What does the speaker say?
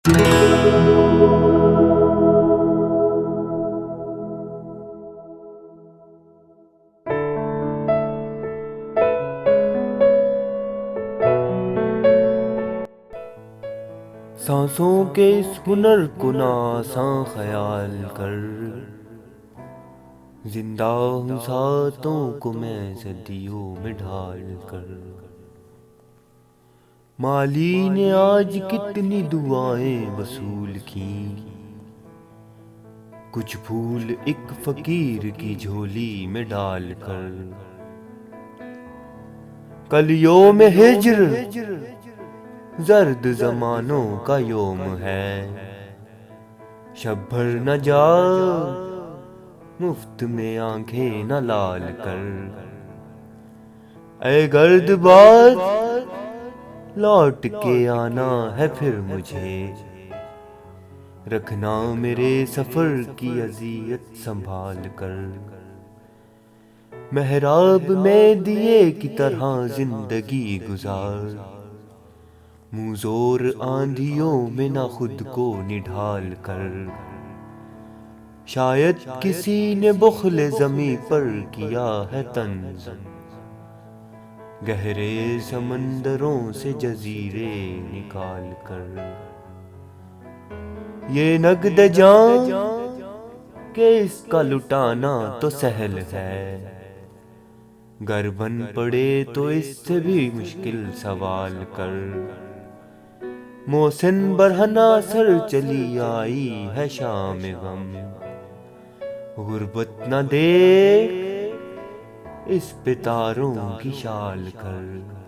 सांसों के इस हुनर को ना आसान ख्याल कर, जिंदा हूँ सातों को मैं सदियों में ढाल कर। माली ने आज कितनी दुआएं वसूल की, कुछ फूल एक फकीर की झोली में डाल कर। कल योम हिज्र जर्द जमानों का योम है, शब भर न जा मुफ्त में आंखें न लाल कर। ऐ गर्दबाज लौट के आना है फिर मुझे, रखना मेरे सफर की अजियत संभाल कर। मेहराब में दिए की तरह जिंदगी गुजार, मुँह जोर आंधियों में ना खुद को निढाल कर। शायद किसी ने बुख्ल ज़मी पर किया है तंज, गहरे समंदरों से जजीरे निकाल कर। ये नगद जान के इसका लुटाना तो सहल है, गर बन पड़े तो इससे भी मुश्किल सवाल कर। मोहसिन बरहना सर चली आई है शाम गम, गुर्बत न देख इस पे तारों की शाल कर।